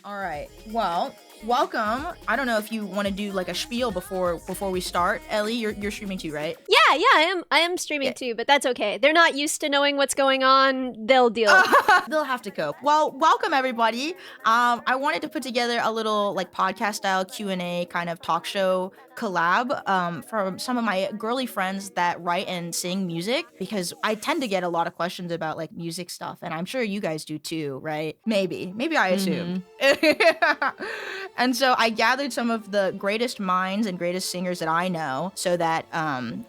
All right. Well, welcome. I don't know if you want to do like a spiel before we start. Ellie, you're streaming too, right? Yeah, I am streaming too, but that's okay. They're not used to knowing what's going on. They'll deal. They'll have to cope. Well, welcome everybody. I wanted to put together a little like podcast style Q&A kind of talk show collab from some of my girly friends that write and sing music, because I tend to get a lot of questions about like music stuff, and I'm sure you guys do too, right? Maybe I assume. And so I gathered some of the greatest minds and greatest singers that I know so that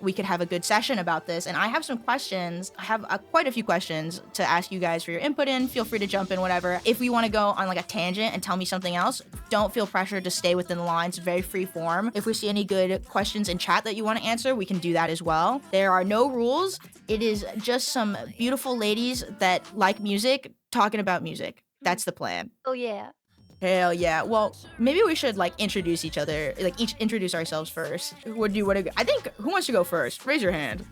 we could have a good session about this. And I have some questions. I have quite a few questions to ask you guys for your input in. Feel free to jump in, whatever. If we want to go on like a tangent and tell me something else, don't feel pressured to stay within the lines. Very free form. If we see any good questions in chat that you want to answer, we can do that as well. There are no rules. It is just some beautiful ladies that like music talking about music. That's the plan. Oh yeah. Hell yeah. Well, maybe we should like introduce each other, like each introduce ourselves first. What do you want to go? I think, who wants to go first? Raise your hand.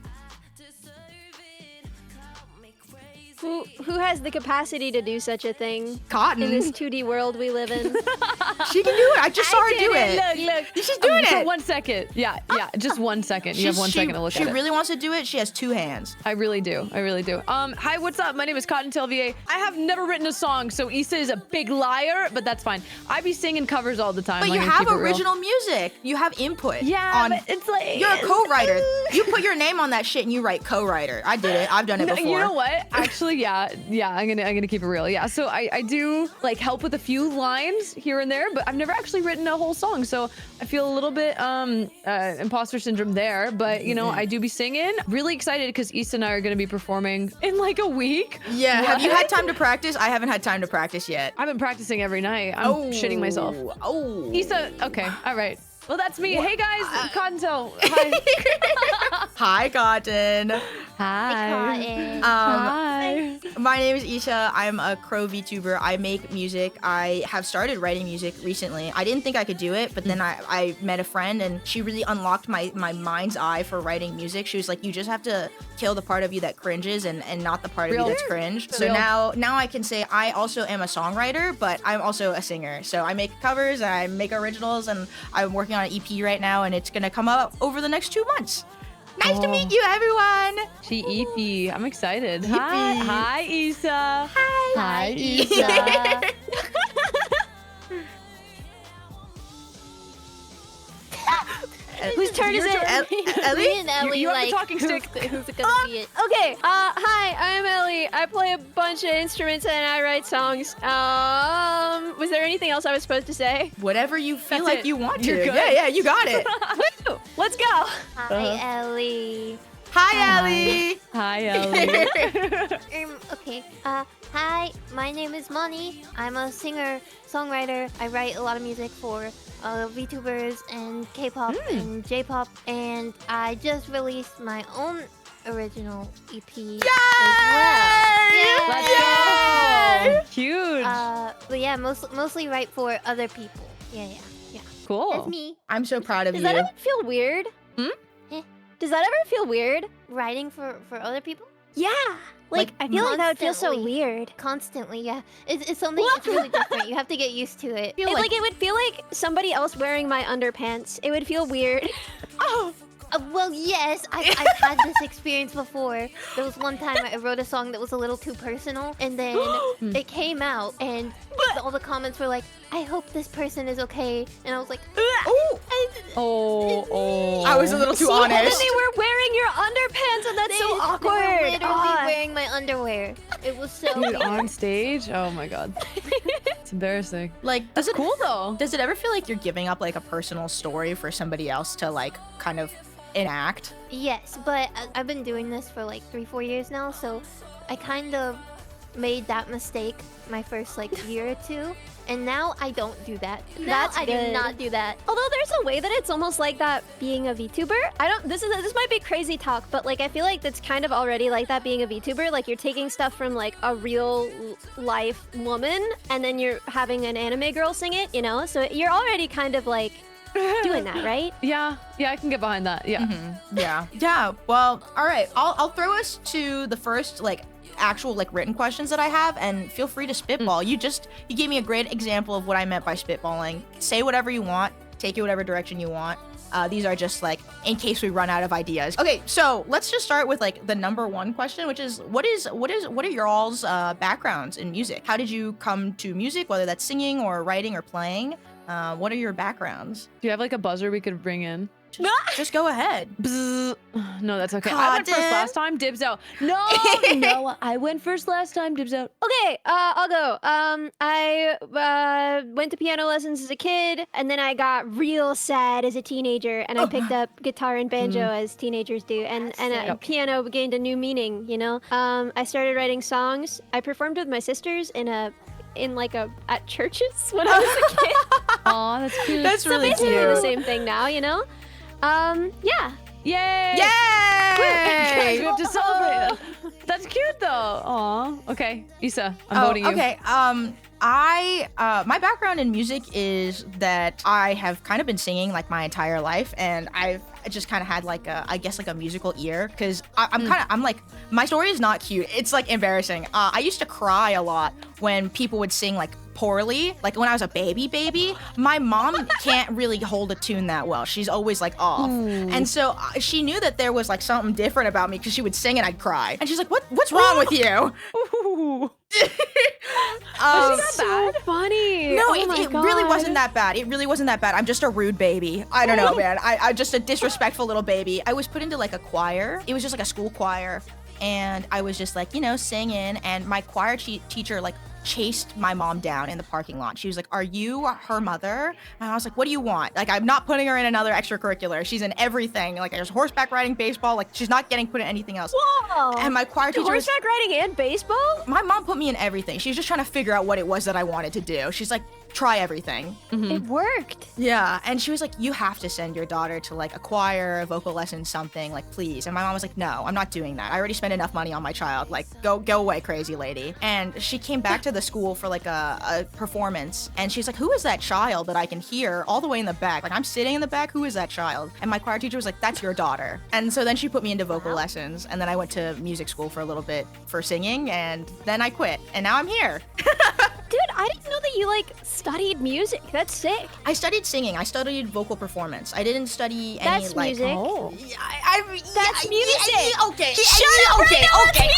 Who has the capacity to do such a thing? Cotton. In this 2D world we live in. She can do it. I just saw her do it. Look. She's doing For it. 1 second. Yeah, just 1 second. You have 1 second to look at it. She really wants to do it. She has two hands. I really do. Hi, what's up? My name is Cottontail VA. I have never written a song, so Isaa is a big liar, but that's fine. I be singing covers all the time. But you have original music. You have input. Yeah, but it's like... You're a co-writer. You put your name on that shit and you write co-writer. I did it. I've done it before. You know what? Actually, yeah. I'm gonna keep it real. Yeah, so I do like help with a few lines here and there, but I've never actually written a whole song, so I feel a little bit imposter syndrome there. But you know, I do be singing. Really excited because Isaa and I are gonna be performing in like a week. Yeah. What? Have you had time to practice? I haven't had time to practice yet. I've been practicing every night. I'm shitting myself. Oh. Isaa, okay, all right. Well, that's me. Hey guys, Cottontail. Hi. Hi, Cotton. Hi. Hi. My name is Isaa. I'm a Crow VTuber. I make music. I have started writing music recently. I didn't think I could do it, but then I met a friend and she really unlocked my mind's eye for writing music. She was like, you just have to kill the part of you that cringes and not the part of you that's cringe. So now I can say I also am a songwriter, but I'm also a singer. So I make covers and I make originals, and I'm working on an EP right now, and it's gonna come out over the next 2 months. Nice to meet you, everyone. She EP. I'm excited. Yippee. Hi, Isaa. Hi, Isaa. Whose turn is it? Ellie? Me and Ellie, You have the like, talking stick. Who's it gonna be it? Okay. Hi, I'm Ellie. I play a bunch of instruments and I write songs. Was there anything else I was supposed to say? Whatever you feel That's like it. you want You're to. good. Yeah, you got it. Woo! Let's go. Hi, Ellie. Hi, Ellie. Hi, Ellie. Okay. Hi, my name is Monii. I'm a singer, songwriter. I write a lot of music for VTubers and K-pop and J-pop, and I just released my own original EP as well. Yay! Let's go. Huge. But yeah, mostly write for other people. Yeah. Cool. That's me. I'm so proud of Does you. that ever feel weird? Does that ever feel weird? Writing for other people? Yeah. Like, I feel like that would feel so constantly. weird. Constantly, yeah. It's something that's really different. You have to get used to it. It would feel like somebody else wearing my underpants. It would feel weird. Oh. Well, yes, I've had this experience before. There was one time I wrote a song that was a little too personal, and then it came out, and all the comments were like, I hope this person is okay. And I was like, Oh. I was a little too And then honest. they were wearing your underpants, and that's so They were awkward. literally Ah. wearing my underwear. It was so Dude, weird. on stage? Oh my god. It's embarrassing. Like, That's cool though. Does it ever feel like you're giving up like a personal story for somebody else to like kind of enact? Yes, but I've been doing this for like 3-4 years now, so I kind of made that mistake my first like year or two, and now I don't do that. Now That's I good. do not do that. Although there's a way that it's almost like that being a VTuber. This might be crazy talk, but like I feel like that's kind of already like that being a VTuber. Like you're taking stuff from like a real life woman, and then you're having an anime girl sing it, you know? So you're already kind of like doing that, right? Yeah, I can get behind that. Yeah. Yeah. Well, all right. I'll throw us to the first like actual like written questions that I have, and feel free to spitball. You gave me a great example of what I meant by spitballing. Say whatever you want, take it whatever direction you want. These are just like in case we run out of ideas. Okay, so let's just start with like the number one question, which is what are your all's backgrounds in music? How did you come to music, whether that's singing or writing or playing? What are your backgrounds? Do you have like a buzzer we could bring in? Just go ahead. Bzz. No, that's okay. I went first Cotton. last time. Dibs out. No, no, I went first last time. Dibs out. Okay, I'll go. I went to piano lessons as a kid, and then I got real sad as a teenager, and I picked up guitar and banjo as teenagers do, and piano gained a new meaning. You know, I started writing songs. I performed with my sisters at churches when I was a kid. Aw, that's cute. That's really Basically cute. the same thing now, you know. Yeah. Yay! Yay! We have to celebrate. That's cute though. Aw. Okay, Isaa, I'm voting you. Okay. My background in music is that I have kind of been singing like my entire life, and I've just kind of had like a musical ear, because I'm like, my story is not cute. It's like embarrassing. I used to cry a lot when people would sing like poorly. Like when I was a baby, my mom can't really hold a tune that well. She's always like off. And so she knew that there was like something different about me, because she would sing and I'd cry. And she's like, what's wrong with you? So funny. No, Oh it my really God. wasn't that bad. It really wasn't that bad. I'm just a rude baby. I don't know, man. I'm just a disrespectful little baby. I was put into like a choir. It was just like a school choir. And I was just like, singing. And my choir teacher like chased my mom down in the parking lot. She was like, "Are you her mother?" And I was like, "What do you want?" Like, I'm not putting her in another extracurricular. She's in everything. Like, there's horseback riding, baseball. Like, she's not getting put in anything else. Whoa. And my choir teacher was, horseback riding and baseball? my mom put me in everything. She was just trying to figure out what it was that I wanted to do. She's like, try everything. It worked. Yeah. And she was like, you have to send your daughter to like a choir, a vocal lesson, something, like, please. And my mom was like, no, I'm not doing that. I already spent enough money on my child. Like, go away, crazy lady. And she came back to the school for like a performance. And she's like, who is that child that I can hear all the way in the back? Like, I'm sitting in the back. Who is that child? And my choir teacher was like, that's your daughter. And so then she put me into vocal lessons. And then I went to music school for a little bit for singing. And then I quit. And now I'm here. Dude, I didn't know that you like studied music. That's sick. I studied singing. I studied vocal performance. I didn't study any That's like. music. Oh. Yeah, That's music. Okay. Shut up, Okay. Brenda, Okay. that's Okay.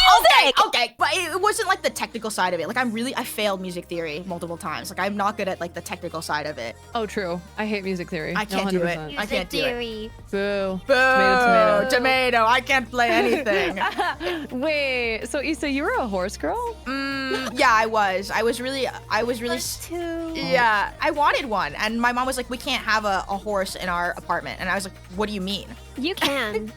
music. Okay. But it wasn't like the technical side of it. Like I failed music theory multiple times. Like I'm not good at like the technical side of it. Oh, true. I hate music theory. I can't do it. 100%. I can't do it. theory. Boo. Boo! Tomato. Tomato. I can't play anything. Wait, so Isaa, you were a horse girl? Yeah, I was. I was really. Too. Yeah, I wanted one, and my mom was like, "We can't have a horse in our apartment," and I was like, "What do you mean?" You can.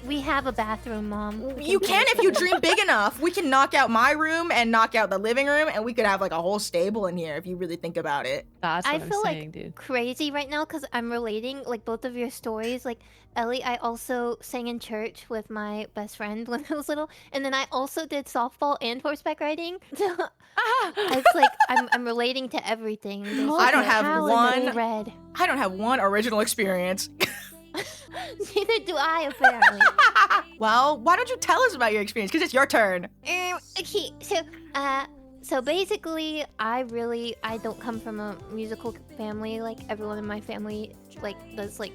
we have a bathroom, Mom. You can if you dream big enough. We can knock out my room and knock out the living room, and we could have like a whole stable in here if you really think about it. That's what I I'm feel saying, like dude. crazy right now because I'm relating like both of your stories. Like Ellie, I also sang in church with my best friend when I was little, and then I also did softball and horseback riding. It's like I'm relating to everything. There's I don't like a have cow in the red. I don't have one original experience. Neither do I apparently. Well, why don't you tell us about your experience? Because it's your turn. Okay, so basically, I don't come from a musical family. Like everyone in my family, like does like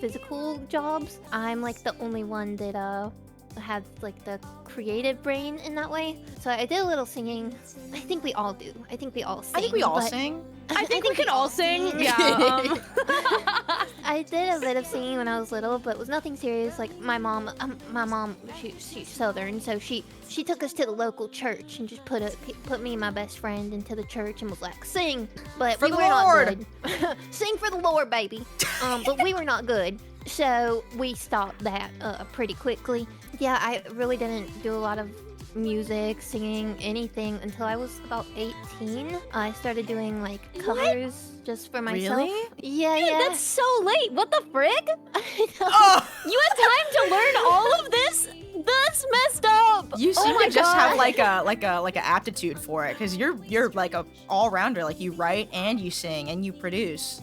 physical jobs. I'm like the only one that had like the creative brain in that way. So I did a little singing. I think we all do. I think we all sing. I think we all but- sing. I think we could all sing. Yeah. I did a bit of singing when I was little, but it was nothing serious. Like my mom, she's Southern, so she took us to the local church and just put me and my best friend into the church and was like, sing, but For we the were not Lord. good. Sing for the Lord, baby. But we were not good, so we stopped that pretty quickly. Yeah, I really didn't do a lot of music, singing, anything until I was about 18. I started doing like covers just for myself. Really? Yeah, Dude, yeah. that's so late. What the frig? I know. Oh, You had time to learn all of this? That's messed up. you seem my to just have God. like a aptitude for it, because you're like a all rounder. Like you write and you sing and you produce.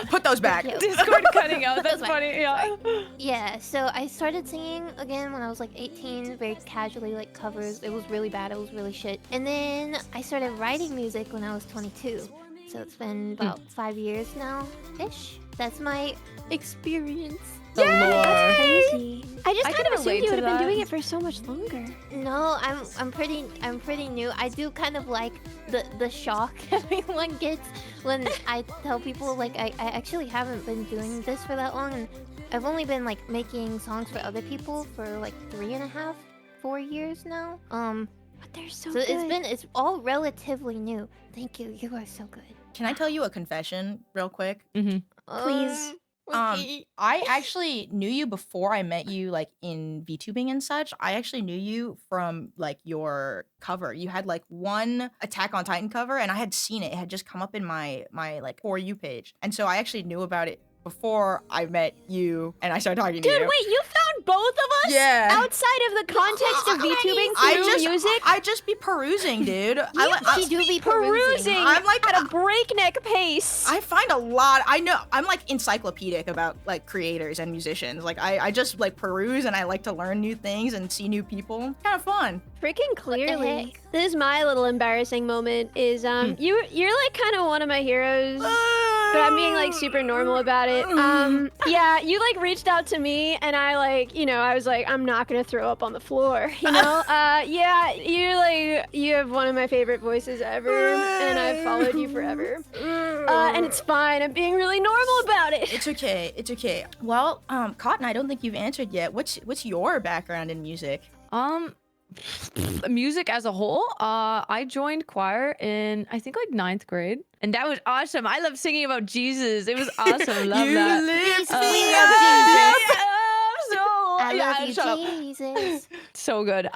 Put those back. Thank you. Discord cutting out. That's That's funny. Yeah. Yeah, so I started singing again when I was like 18, very casually, like covers. It was really bad, it was really shit. And then I started writing music when I was 22. So it's been about 5 years now-ish. That's my experience. The lore. Crazy. I just I kind can of assumed relate you to would have been that. doing it for so much longer. No, I'm pretty new. I do kind of like the shock everyone gets when I tell people like I actually haven't been doing this for that long, and I've only been like making songs for other people for like 3.5, 4 years now. But they're so So good. it's all relatively new. Thank you. You are so good. Can I tell you a confession real quick? Please. I actually knew you before I met you, like in VTubing and such. I actually knew you from like your cover. You had like one Attack on Titan cover, and I had seen it. It had just come up in my like For You page, and so I actually knew about it before I met you, and I started talking to Dude, you. wait, you found both of us? Yeah. Outside of the context of VTubing through music? I just be perusing, dude. She do be perusing I'm like at a breakneck pace. I find a lot. I know I'm like encyclopedic about like creators and musicians. Like I just like peruse and I like to learn new things and see new people. Kind of fun. Freaking clearly. heck? This is my little embarrassing moment is you're like kind of one of my heroes. But I'm being like super normal about it. Yeah, you like reached out to me and I like, I was like, I'm not gonna throw up on the floor, yeah, you have one of my favorite voices ever and I've followed you forever. And it's fine, I'm being really normal about it. It's okay. It's okay. Well, Cotton, I don't think you've answered yet. What's your background in music? Music as a whole, I joined choir in I think like 9th grade, and that was awesome. I love singing about Jesus. It was awesome. Love You that. lift We me love up. Jesus. I love you, shut up. Jesus. So good.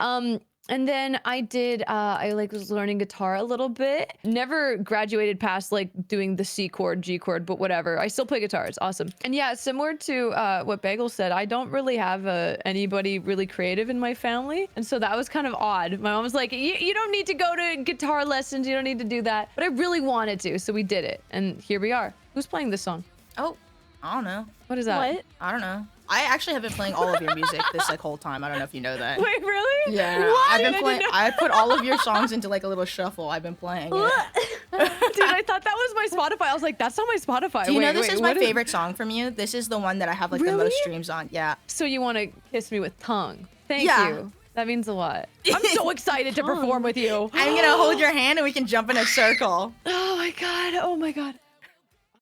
And then I did, I like was learning guitar a little bit. Never graduated past like doing the C chord, G chord, but whatever. I still play guitar. It's awesome. And yeah, similar to what Bagel said, I don't really have anybody really creative in my family. And so that was kind of odd. My mom was like, you don't need to go to guitar lessons. You don't need to do that. But I really wanted to. So we did it. And here we are. Who's playing this song? Oh, I don't know. What is that? What? I don't know. I actually have been playing all of your music this like whole time. I don't know if you know that. Wait, really? Yeah, What? I've been I playing. didn't know. I put all of your songs into like a little shuffle. I've been playing it. Dude, I thought that was my Spotify. I was like, that's not my Spotify. Do you know Wait, this wait, is my what favorite song from you? This is the one that I have like the Really? most streams on. Yeah. So you want to kiss me with tongue? Thank Yeah. you. That means a lot. I'm so excited to perform with you. I'm gonna hold your hand and we can jump in a circle. Oh my god. Oh my god.